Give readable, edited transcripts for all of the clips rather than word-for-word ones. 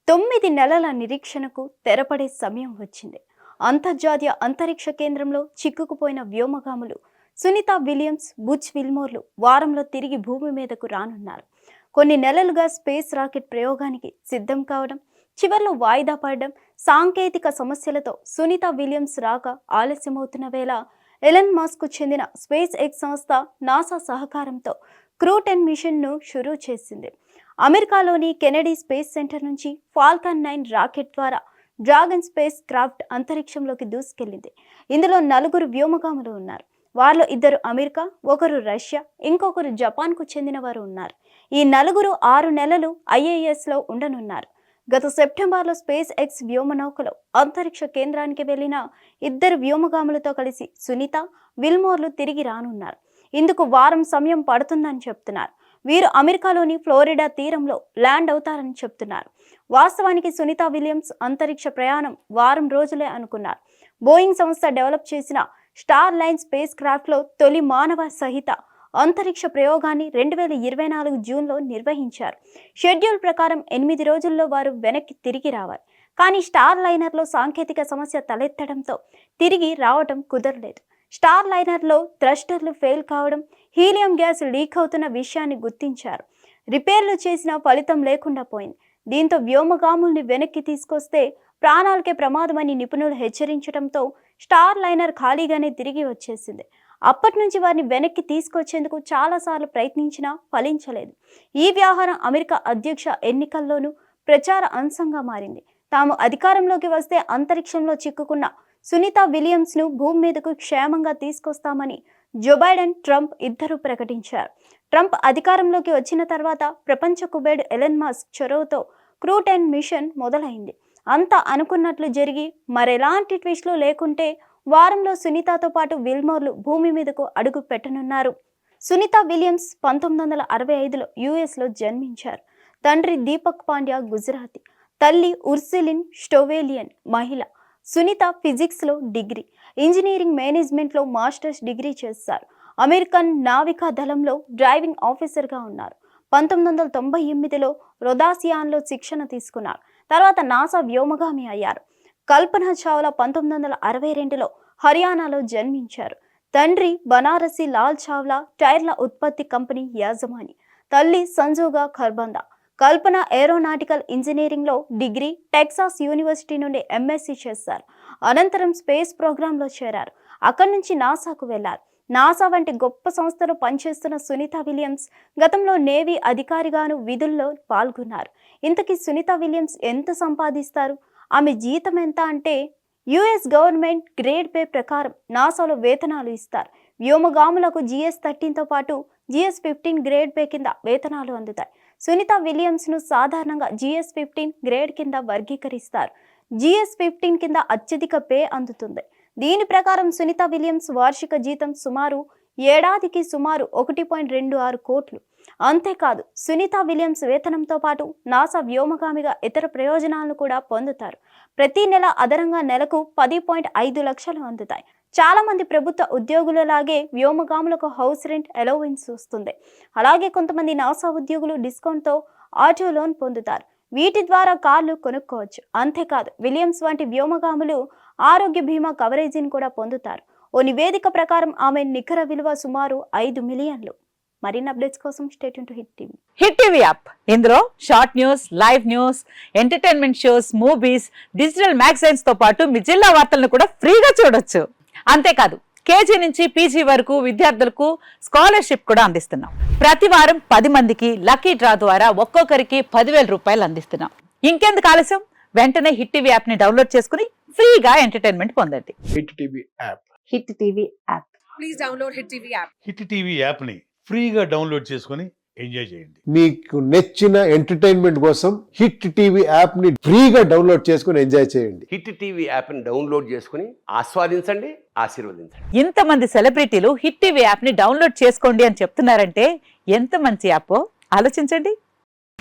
9 నెలల నిరీక్షణకు తెరపడే సమయం వచ్చింది. అంతర్జాతీయ అంతరిక్ష కేంద్రంలో చిక్కుకుపోయిన వ్యోమగాములు సునీత విలియమ్స్, బుచ్ విల్మోర్లు వారంలో తిరిగి భూమి మీదకు రానున్నారు. కొన్ని నెలలుగా స్పేస్ రాకెట్ ప్రయోగానికి సిద్ధం కావడం, చివర్లో వాయిదా పడడం, సాంకేతిక సమస్యలతో సునీత విలియమ్స్ రాక ఆలస్యమవుతున్న వేళ ఎలన్ మస్క్ చెందిన స్పేస్ ఎక్స్ సంస్థ నాసా సహకారంతో క్రూ 10 మిషన్ను షురూ చేసింది. అమెరికాలోని కెనడీ స్పేస్ సెంటర్ నుంచి ఫాల్కన్ 9 రాకెట్ ద్వారా డ్రాగన్ స్పేస్ క్రాఫ్ట్ అంతరిక్షంలోకి దూసుకెళ్లింది. ఇందులో 4 వ్యోమగాములు ఉన్నారు. వారిలో 2 అమెరికా, 1 రష్యా, ఇంకొకరు జపాన్కు చెందిన వారు ఉన్నారు. ఈ 4 6 నెలలు ISSలో ఉండనున్నారు. గత సెప్టెంబర్లో స్పేస్ ఎక్స్ వ్యోమనౌకలో అంతరిక్ష కేంద్రానికి వెళ్లిన 2 వ్యోమగాములతో కలిసి సునీత, విల్మోర్లు తిరిగి రానున్నారు. ఇందుకు వారం సమయం పడుతుందని చెప్తున్నారు. వీరు అమెరికాలోని ఫ్లోరిడా తీరంలో ల్యాండ్ అవుతారని చెప్తున్నారు. వాస్తవానికి సునీత విలియమ్స్ అంతరిక్ష ప్రయాణం వారం రోజులే అనుకున్నారు. బోయింగ్ సంస్థ డెవలప్ చేసిన స్టార్ లైన్ స్పేస్ క్రాఫ్ట్లో తొలి మానవ సహిత అంతరిక్ష ప్రయోగాన్ని 2024 జూన్లో నిర్వహించారు. షెడ్యూల్ ప్రకారం 8 రోజుల్లో వారు వెనక్కి తిరిగి రావాలి. కానీ స్టార్ లైనర్లో సాంకేతిక సమస్య తలెత్తడంతో తిరిగి రావడం కుదరలేదు. స్టార్ లైనర్లో థ్రస్టర్లు ఫెయిల్ కావడం, హీలియం గ్యాస్ లీక్ అవుతున్న విషయాన్ని గుర్తించారు. రిపేర్లు చేసిన ఫలితం లేకుండా పోయింది. దీంతో వ్యోమగాముల్ని వెనక్కి తీసుకొస్తే ప్రాణాలకే ప్రమాదమని నిపుణులు హెచ్చరించడంతో స్టార్ లైనర్ ఖాళీగానే తిరిగి వచ్చేసింది. అప్పటి నుంచి వారిని వెనక్కి తీసుకొచ్చేందుకు చాలాసార్లు ప్రయత్నించినా ఫలించలేదు. ఈ వ్యవహారం అమెరికా అధ్యక్ష ఎన్నికల్లోనూ ప్రచార అంశంగా మారింది. తాము అధికారంలోకి వస్తే అంతరిక్షంలో చిక్కుకున్న సునీత విలియమ్స్ను భూమి మీదకు క్షేమంగా తీసుకొస్తామని జో బైడెన్, ట్రంప్ ఇద్దరూ ప్రకటించారు. ట్రంప్ అధికారంలోకి వచ్చిన తర్వాత ప్రపంచ కుబేరుడు ఎలన్ మస్క్ చొరవతో క్రూ 10 మిషన్ మొదలైంది. అంతా అనుకున్నట్లు జరిగి మరెలాంటి ట్విస్టులు లేకుంటే వారంలో సునీతతో పాటు విల్మోర్లు భూమి మీదకు అడుగు పెట్టనున్నారు. సునీత విలియమ్స్ 1965లో యుఎస్లో జన్మించారు. తండ్రి దీపక్ పాండ్యా గుజరాతీ, తల్లి ఉర్సులిన్ స్టోవేలియన్ మహిళ. సునీత ఫిజిక్స్లో డిగ్రీ, ఇంజనీరింగ్ మేనేజ్మెంట్లో మాస్టర్స్ డిగ్రీ చేశారు. అమెరికన్ నావికా దళంలో డ్రైవింగ్ ఆఫీసర్గా ఉన్నారు. 1998లో రొదాసియాన్లో శిక్షణ తీసుకున్నారు. తర్వాత నాసా వ్యోమగామి అయ్యారు. కల్పన చావ్లా 1962లో హర్యానాలో జన్మించారు. తండ్రి బనారసి లాల్ చావ్లా టైర్ల ఉత్పత్తి కంపెనీ యాజమాని, తల్లి సంజోగా ఖర్బందా. కల్పన ఏరోనాటికల్ ఇంజనీరింగ్లో డిగ్రీ, టెక్సాస్ యూనివర్సిటీ నుండి MSc చేశారు. అనంతరం స్పేస్ ప్రోగ్రాంలో చేరారు. అక్కడి నుంచి నాసాకు వెళ్లారు. నాసా వంటి గొప్ప సంస్థలో పనిచేస్తున్న సునీత విలియమ్స్ గతంలో నేవీ అధికారిగాను విధుల్లో పాల్గొన్నారు. ఇంతకీ సునీత విలియమ్స్ ఎంత సంపాదిస్తారు? ఆమె జీతం ఎంత అంటే US గవర్నమెంట్ గ్రేడ్ పే ప్రకారం నాసాలో వేతనాలు ఇస్తారు. వ్యోమగాములకు GS-13తో పాటు GS-15 గ్రేడ్ పే కింద వేతనాలు అందుతాయి. సునీత విలియమ్స్ను సాధారణంగా GS-15 గ్రేడ్ కింద వర్గీకరిస్తారు. GS-15 కింద అత్యధిక పే అందుతుంది. దీని ప్రకారం సునీత విలియమ్స్ వార్షిక జీతం ఏడాదికి సుమారు 1.26 కోట్లు. అంతేకాదు, సునీత విలియమ్స్ వేతనంతో పాటు నాసా వ్యోమగామిగా ఇతర ప్రయోజనాలను కూడా పొందుతారు. ప్రతి నెల అదనంగా నెలకు 10.5 లక్షలు అందుతాయి. చాలా మంది ప్రభుత్వ ఉద్యోగులలాగే వ్యోమగాములకు హౌస్ రెంట్ అలౌవెన్స్ వస్తుంది. అలాగే కొంతమంది నాసా ఉద్యోగులు డిస్కౌంట్తో ఆటో లోన్ పొందుతారు. వీటి ద్వారా కార్లు కొనుక్కోవచ్చు. అంతేకాదు, విలియమ్స్ వంటి వ్యోమగాములు ఆరోగ్య బీమా కవరేజీని కూడా పొందుతారు. ఓ నివేదిక ప్రకారం ఆమె నికర విలువ సుమారు 5 మిలియన్లు. మరిన్ని అప్డేట్స్ కోసం stay tune to hit TV. Hit TV app, ఇందులో short news, live news, entertainment shows, movies, digital magazines తో పాటు మీ జిల్లా వార్తలను కూడా ఫ్రీగా చూడొచ్చు. అంతేకాదు, KG నుంచి PG వరకు విద్యార్థులకు స్కాలర్షిప్ కూడా అందిస్తున్నాం. ప్రతి వారం 10 మందికి లక్కీ డ్రా ద్వారా ఒక్కొక్కరికి 10,000 రూపాయలు అందిస్తున్నాం. ఇంకెందుకు ఆలస్యం? వెంటనే హిట్ టీవీ యాప్ ని డౌన్లోడ్ చేసుకుని ఫ్రీగా ఎంటర్టైన్మెంట్ పొందండి. Hit TV app. Hit TV app. Please download hit TV app. Hit TV యాప్ని ఫ్రీగా డౌన్లోడ్ చేసుకొని ఎంజాయ్ చేయండి. మీకు నచ్చిన ఎంటర్టైన్మెంట్ కోసం హిట్ టీవీ యాప్ ని ఫ్రీగా డౌన్లోడ్ చేసుకొని ఎంజాయ్ చేయండి. హిట్ టీవీ యాప్ని డౌన్లోడ్ చేసుకుని ఆస్వాదించండి, ఆశీర్వదించండి. ఇంతమంది సెలబ్రిటీలు హిట్ టీవీ యాప్ ని డౌన్లోడ్ చేసుకోండి అని చెప్తున్నారంటే ఎంత మంచి యాప్ ఆలోచించండి.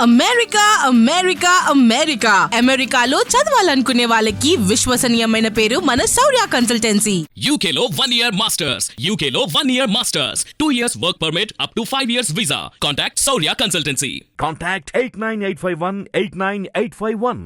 అమెరికా అమెరికా అమెరికా అమెరికాలో చదవాలనుకునే వాళ్ళకి విశ్వసనీయమైన పేరు మన శౌర్య consultancy. UK Law 1 Year Masters. UK Law 1 Year Masters. 2 years work permit up to 5 years visa. Contact Saurya Consultancy. Contact 89851 89851.